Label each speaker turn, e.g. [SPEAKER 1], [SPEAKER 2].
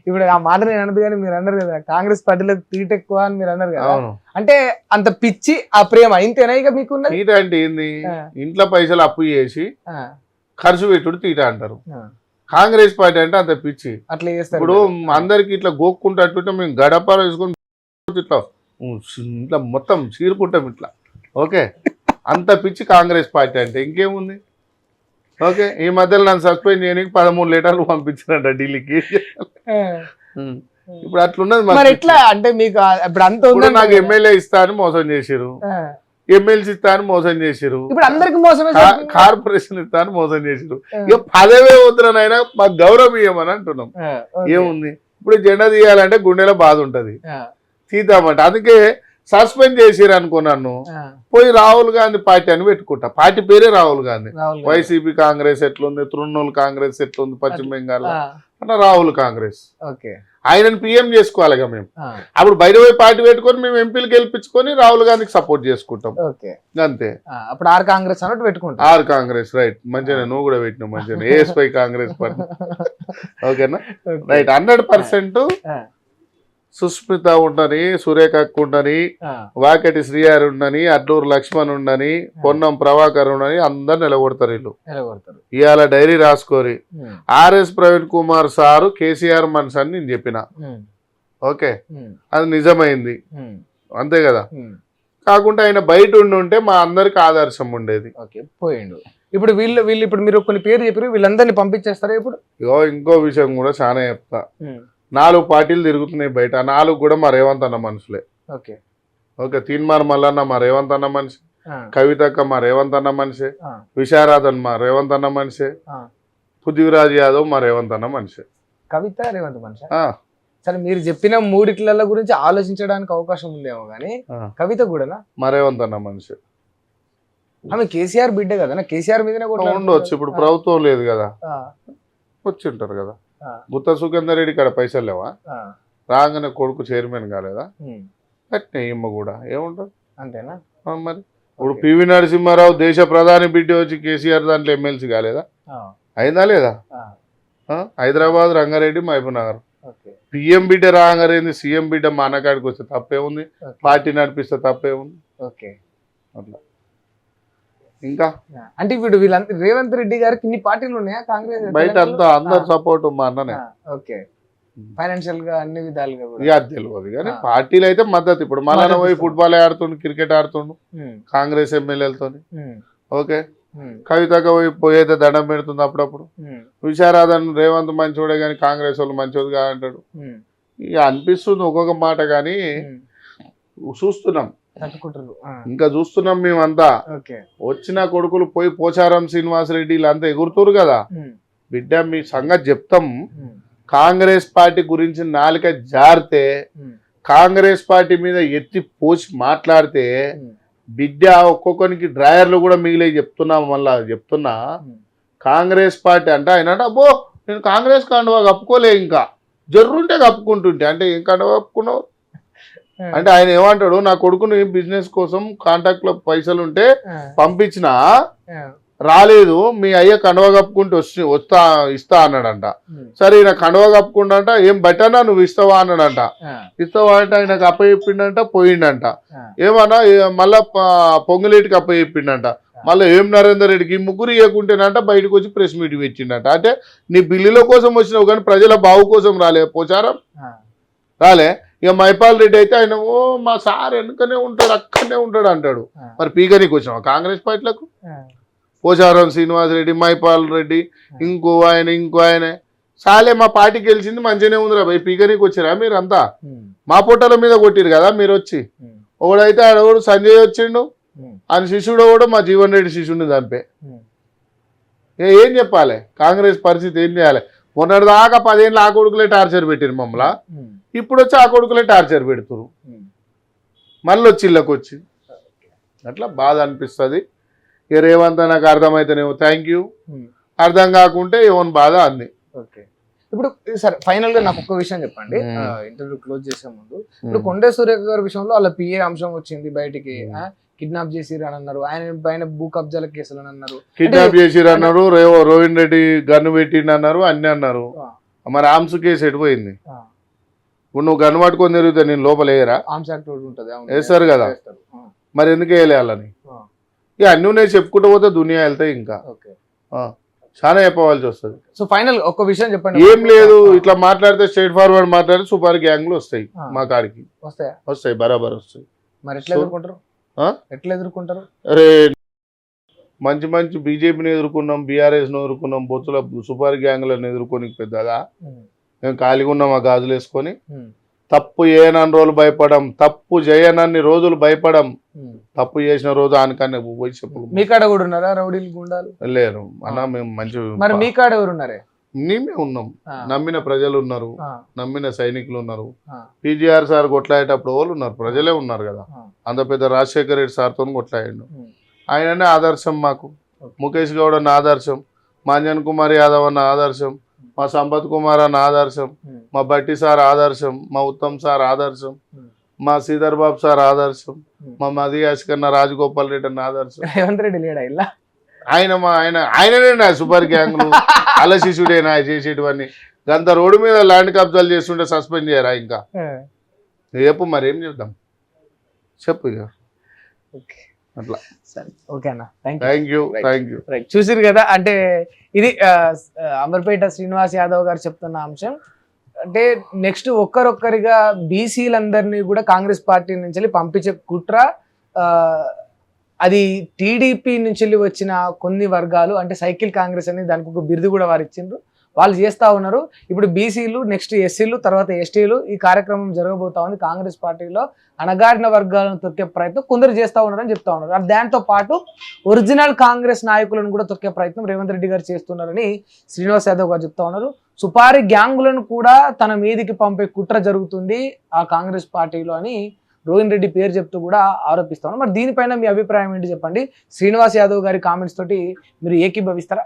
[SPEAKER 1] ఇప్పుడు ఆ మాట నేను అనదు కానీ మీరు అన్నారు కదా కాంగ్రెస్ పార్టీలో తీట ఎక్కువ అని మీరు అన్నారు కదా, అంటే అంత పిచ్చి ఆ ప్రేమ ఇంతేనా ఇక మీకు?
[SPEAKER 2] తీట అంటే ఏంది? ఇంట్లో పైసలు అప్పు చేసి ఖర్చు పెట్టుడు తీట అంటారు. కాంగ్రెస్ పార్టీ అంటే అంత పిచ్చి.
[SPEAKER 1] అట్లా చేస్తారు.
[SPEAKER 2] ఇప్పుడు అందరికి ఇట్లా గోక్కుంటే మేము గడప వేసుకొని ఇట్లా ఇట్లా మొత్తం చీరుకుంటాం ఇట్లా. ఓకే, అంత పిచ్చి కాంగ్రెస్ పార్టీ అంటే. ఇంకేముంది? ఓకే, ఈ మధ్యలో నన్ను సస్పెండ్ చేయడానికి 13 లీటర్లు పంపించారంట ఢిల్లీకి. ఇప్పుడు అట్లున్నది
[SPEAKER 1] మరి ఎట్లా అంటే మీకు ఇప్పుడు అంత
[SPEAKER 2] నాకు ఎమ్మెల్యే ఇస్తా అని మోసం చేసిరు, ఎమ్మెల్సీ ఇస్తా అని మోసం చేసిరు,
[SPEAKER 1] ఇప్పుడు అందరికి మోసమే,
[SPEAKER 2] కార్పొరేషన్ ఇస్తా అని మోసం చేసిరు. ఇక పదవే వద్దునైనా మాకు గౌరవం ఇవ్వమని అంటున్నాం. ఏముంది? ఇప్పుడు జెండా తీయాలంటే గుండెలో బాధ ఉంటది, తీద్దామంట. అందుకే సస్పెండ్ చేసిరు అనుకో నన్ను, పోయి రాహుల్ గాంధీ పార్టీ అని పెట్టుకుంటా. పార్టీ పేరే రాహుల్ గాంధీ. వైసీపీ కాంగ్రెస్ ఎట్లుంది, తృణమూల్ కాంగ్రెస్ ఎట్లుంది పశ్చిమ బెంగాల్ అట్లా రాహుల్ కాంగ్రెస్. ఆయనను పిఎం చేసుకోవాలిగా మేము. అప్పుడు బయట పోయి పార్టీ పెట్టుకొని మేము ఎంపీలు గెలిపించుకొని రాహుల్ గాంధీకి సపోర్ట్ చేసుకుంటాం అంతే.
[SPEAKER 1] అప్పుడు ఆర్ కాంగ్రెస్ అన్నట్టు పెట్టుకుంటాం.
[SPEAKER 2] R Congress, right. మంచిగా నువ్వు కూడా పెట్టినావు, మంచిగా ఏఎస్పై కాంగ్రెస్ పార్టీ. ఓకేనా, రైట్. 100% సుస్మిత ఉండని, సురేఖ ఉండని, వాకెటి శ్రీహారి ఉండని, అడ్లూరు లక్ష్మణ్ ఉండని, పొన్నం ప్రభాకర్ ఉండని అందరు నిలబడతారు వీళ్ళు. ఇవాళ డైరీ రాసుకోరి. ఆర్ఎస్ ప్రవీణ్ కుమార్ సారు కేసీఆర్ మనిషి అని నేను చెప్పిన. ఓకే, అది నిజమైంది అంతే కదా. కాకుండా ఆయన బయట ఉంటే మా అందరికి ఆదర్శం ఉండేది.
[SPEAKER 1] పోయిండు. ఇప్పుడు వీళ్ళు ఇప్పుడు మీరు కొన్ని పేరు చెప్పారు, వీళ్ళందరినీ పంపించేస్తారా ఇప్పుడు?
[SPEAKER 2] ఇంకో విషయం కూడా చాలా చెప్తా. 4 పార్టీలు తిరుగుతున్నాయి బయట. 4 కూడా మా రేవంత్ అన్న మనుషులే. ఓకే, తీన్మార్ మల్లన్న మా రేవంత్ అన్న మనిషి, కవితక్క మా రేవంత్ అన్న మనిషి, విశారాధన్ మా రేవంత్ అన్న మనిషి, పృథ్వీరాజ్ యాదవ్ మా రేవంత్ అన్న మనిషి.
[SPEAKER 1] కవిత రేవంత్ మనిషి. సరే, మీరు చెప్పిన 3 గురించి ఆలోచించడానికి అవకాశం ఉందేమో కానీ కవిత కూడా మా
[SPEAKER 2] రేవంత్ అన్న మనిషి.
[SPEAKER 1] ఆమె కేసీఆర్ బిడ్డ కదా, కేసీఆర్ మీదనే కూడా
[SPEAKER 2] ఉండొచ్చు. ఇప్పుడు ప్రభుత్వం లేదు కదా, వచ్చింటారు కదా. గుత్త సుఖేందర్ రెడ్డి కాడ పైసలు లేవా? రాగానే కొడుకు చైర్మన్ కాలేదా? అట్నే ఇమ్మ కూడా ఏముంటది
[SPEAKER 1] అంతేనా?
[SPEAKER 2] మరి ఇప్పుడు పివి నరసింహారావు దేశ ప్రధాని బిడ్డ వచ్చి కేసీఆర్ దాంట్లో ఎమ్మెల్సీ కాలేదా? అయిందా లేదా? హైదరాబాద్ రంగారెడ్డి మహబూబ్ నగర్ పిఎం బిడ్డ రాగారేంది, సీఎం బిడ్డ మా అన్నకాడికి వస్తే తప్పే ఉంది, పార్టీ నడిపిస్తే తప్పే ఉంది. అట్లా ఇంకా
[SPEAKER 1] అంటే ఇప్పుడు వీళ్ళంతా రేవంత్ రెడ్డి గారికి ఇన్ని పార్టీలు ఉన్నాయా కాంగ్రెస్
[SPEAKER 2] బయట? అంతా అందరు సపోర్ట్ మా అన్ననే.
[SPEAKER 1] ఫైనాన్షియల్ గా అన్ని విధాలుగా
[SPEAKER 2] తెలియదు కానీ పార్టీలు అయితే మద్దతు. ఇప్పుడు మళ్ళా పోయి ఫుట్బాల్ ఆడుతుండు, క్రికెట్ ఆడుతుండు కాంగ్రెస్ ఎమ్మెల్యేలతో. ఓకే, కవితగా పోయితే దండం పెడుతుంది అప్పుడప్పుడు. విశారాధన్ రేవంత్ మంచోడే కానీ కాంగ్రెస్ వాళ్ళు మంచోడుగా అంటాడు. ఇక అనిపిస్తుంది ఒక్కొక్క మాట కానీ చూస్తున్నాం, ఇంకా చూస్తున్నాం మేమంతా. వచ్చిన కొడుకులు పోయి పోచారం శ్రీనివాసరెడ్డి వీళ్ళంతా ఎగురుతురు కదా. బిడ్డ మీ సంగతి చెప్తాం. కాంగ్రెస్ పార్టీ గురించి నాలుక జారితే, కాంగ్రెస్ పార్టీ మీద ఎత్తి పోసి మాట్లాడితే బిడ్డ ఒక్కొక్కరికి డ్రాయర్లు కూడా మిగిలే చెప్తున్నా. మళ్ళా చెప్తున్నా, కాంగ్రెస్ పార్టీ అంటే ఆయన అబ్బో నేను కాంగ్రెస్ కండువా కప్పుకోలే, ఇంకా జర్రుంటే కప్పుకుంటుంటే అంటే ఏం కండువా కప్పుకున్నావు అంటే ఆయన ఏమంటాడు, నా కొడుకుని బిజినెస్ కోసం కాంటాక్ట్ లో పైసలు ఉంటే పంపించిన రాలేదు, మీ అయ్య కండువ కప్పుకుంటూ ఇస్తా అన్నాడంట. సరే ఈయన కండువ కప్పుకుంటా, ఏం బట్టనా నువ్వు ఇస్తావా అన్నాడంట. ఇస్తావా అంటే ఆయనకు అప్పచెప్పిండంట, పోయిండంట. ఏమన్నా మళ్ళా పొంగులేటికి అప్పచెప్పిండంట. మళ్ళీ ఏం నరేందర్ రెడ్డికి 3 ఇవ్వకుంటేనంట బయటకు వచ్చి ప్రెస్ మీట్ పెట్టిండట. అంటే నీ బిల్లుల కోసం వచ్చినావు కానీ ప్రజల బావు కోసం రాలే, పోచారం రాలే. ఇక మైపాల్ రెడ్డి అయితే ఆయన ఓ మా సార్ వెనుకనే ఉంటాడు, అక్కడనే ఉంటాడు అంటాడు. మరి పీకనీకి వచ్చినావా కాంగ్రెస్ పార్టీలకు? పోచారం శ్రీనివాసరెడ్డి, మైపాల్ రెడ్డి, ఇంకో ఆయన సాలే మా పార్టీకి గెలిచింది మంచిగానే ఉందిరా భయ్, పీకనీకి వచ్చారా మీరు అంతా? మా పొట్టల మీద కొట్టిరు కదా మీరు వచ్చి. ఒకడైతే ఆడోడు సంజయ్ వచ్చిండు, ఆయన శిష్యుడు కూడా మా జీవన్ రెడ్డి శిష్యుడిని చంపే. ఏం చెప్పాలి కాంగ్రెస్ పరిస్థితి, ఏం చేయాలి? మొన్నటిదాకా 10 ఏళ్ళు ఆ కొడుకులే టార్చర్ పెట్టారు మమ్మల్ని, ఇప్పుడు వచ్చి ఆ కొడుకులే టార్చర్ పెడుతురు, మళ్ళీ వచ్చి ఇళ్ళకి వచ్చి. అట్లా బాధ అనిపిస్తుంది. ఇక రేవంత్ నాకు అర్థమైతేనేమో థ్యాంక్ యూ, అర్థం కాకుంటే ఏమని బాధ అంది.
[SPEAKER 1] ఇప్పుడు సరే ఫైనల్ గా నాకు ఒక్క విషయం చెప్పండి, ఇంటర్వ్యూ క్లోజ్ చేసే ముందు. ఇప్పుడు కొండే సురేఖ గారి విషయంలో వాళ్ళ పిఏ అంశం వచ్చింది బయటికి, కిడ్నాప్ చేసిరు అని అన్నారు, ఆయన పైన భూ కబ్జాల కేసులు అని అన్నారు,
[SPEAKER 2] కిడ్నాప్ చేసిరు అన్నారు, రోహిన్ రెడ్డి గన్ను పెట్టిండు అన్నారు, అన్ని అన్నారు. మరి ఆర్మ్స్ కేసు ఎడిపోయింది.
[SPEAKER 1] ఆ.
[SPEAKER 2] ఇప్పుడు నువ్వు గన్ పట్టుకొని తిరిగితే నేను లోపల వేయరా?
[SPEAKER 1] ఆర్మ్స్ యాక్ట్ ఉంటుంది, అవును.
[SPEAKER 2] వేస్తారు కదా.
[SPEAKER 1] వేస్తారు.
[SPEAKER 2] మరి ఎందుకు వేయాలని?
[SPEAKER 1] ఆ.
[SPEAKER 2] ఇక అన్నీ ఉన్నాయి చెప్పుకుంటూ పోతే దునియా వెళ్తాయి. ఇంకా
[SPEAKER 1] ఓకే.
[SPEAKER 2] చాలా చెప్పవలసి వస్తుంది.
[SPEAKER 1] సో ఫైనల్ ఒక విషయం చెప్పండి.
[SPEAKER 2] ఏం లేదు, ఇట్లా మాట్లాడితే స్ట్రైట్ ఫార్వర్డ్ మాట్లాడితే సూపర్ గ్యాంగ్లు వస్తాయి మా కాడికి.
[SPEAKER 1] వస్తాయా?
[SPEAKER 2] వస్తాయి, బరాబర్ వస్తాయి.
[SPEAKER 1] మరి ఎట్లా ఎదుర్కొంటారు? ఎట్లా ఎదుర్కొంటారు?
[SPEAKER 2] అరే మంచి మంచి బీజేపీని ఎదుర్కొన్నాం, బీఆర్ఎస్ని ఎదుర్కొన్నాం, బొత్తుల సూపర్ గ్యాంగ్లను ఎదుర్కొని పెద్దగా మేము ఖాళీగా ఉన్నాం. ఆ గాజులు వేసుకొని తప్పు చేయనన్ని రోజులు భయపడం, తప్పు చేయనన్ని రోజులు భయపడం. తప్పు చేసిన రోజు ఆనకన్నా పోయి చెప్పు.
[SPEAKER 1] మీ కాడ కూడా ఉన్నారా రౌడీలు గుండాలు?
[SPEAKER 2] లేరు అన్న, మేము మంచి.
[SPEAKER 1] మరి మీ కాడ ఎవరు ఉన్నారే?
[SPEAKER 2] మేమే ఉన్నాం. నమ్మిన ప్రజలు ఉన్నారు, నమ్మిన సైనికులు ఉన్నారు. పీజీఆర్ సార్ కొట్లాడేటప్పుడు వాళ్ళు ఉన్నారు, ప్రజలే ఉన్నారు కదా. అంత పెద్ద రాజశేఖర రెడ్డి సార్తో కొట్లాడిండు. ఆయననే ఆదర్శం మాకు. ముఖేష్ గౌడ్ అన్న ఆదర్శం, మాంజన్ కుమార్ యాదవ్ అన్న ఆదర్శం, మా సంపత్ కుమార్ అన్న ఆదర్శం, మా బట్టి సార్ ఆదర్శం, మా ఉత్తమ్ సార్ ఆదర్శం, మా శ్రీధర్ బాబు సార్ ఆదర్శం, మా మదియాస్ కన్నా రాజగోపాల్ రెడ్డి అన్న ఆదర్శం.
[SPEAKER 1] రేవంత్ రెడ్డి లేడా ఇలా?
[SPEAKER 2] ఆయననే నా సూపర్ గ్యాంగ్లు అలశిష్యుడేనా చేసేటివన్నీ. గంత రోడ్డు మీద ల్యాండ్ కబ్జాలు చేస్తుంటే సస్పెండ్ చేయరా? ఇంకా చెప్పు, మరి ఏం చేద్దాం చెప్పు ఇక. అట్లా.
[SPEAKER 1] సరే, ఓకే అన్న,
[SPEAKER 2] థ్యాంక్ యూ.
[SPEAKER 1] రైట్, చూసిరు కదా. అంటే ఇది అమర్పేట శ్రీనివాస్ యాదవ్ గారు చెప్తున్న అంశం. అంటే నెక్స్ట్ ఒక్కరొక్కరిగా బీసీలందరినీ కూడా కాంగ్రెస్ పార్టీ నుంచి పంపించే కుట్ర, అది టీడీపీ నుంచి వచ్చిన కొన్ని వర్గాలు, అంటే సైకిల్ కాంగ్రెస్ అని దానికి ఒక బిరుదు కూడా వారు ఇచ్చిండ్రు, వాళ్ళు చేస్తూ ఉన్నారు. ఇప్పుడు బీసీలు, నెక్స్ట్ ఎస్సీలు, తర్వాత ఎస్టీలు ఈ కార్యక్రమం జరగబోతా ఉంది. కాంగ్రెస్ పార్టీలో అణగారిన వర్గాలను తొక్కే ప్రయత్నం కొందరు చేస్తూ ఉన్నారని చెప్తా ఉన్నారు. దాంతో పాటు ఒరిజినల్ కాంగ్రెస్ నాయకులను కూడా తొక్కే ప్రయత్నం రేవంత్ రెడ్డి గారు చేస్తున్నారని శ్రీనివాస్ యాదవ్ గారు చెప్తా ఉన్నారు. సుపారీ గ్యాంగులను కూడా తన మీదికి పంపే కుట్ర జరుగుతుంది ఆ కాంగ్రెస్ పార్టీలో అని రోహిన్ రెడ్డి పేరు చెప్తూ కూడా ఆరోపిస్తా ఉన్నారు. మరి దీనిపైన మీ అభిప్రాయం ఏంటి చెప్పండి. శ్రీనివాస్ యాదవ్ గారి కామెంట్స్ తోటి మీరు ఏకీభవిస్తారా?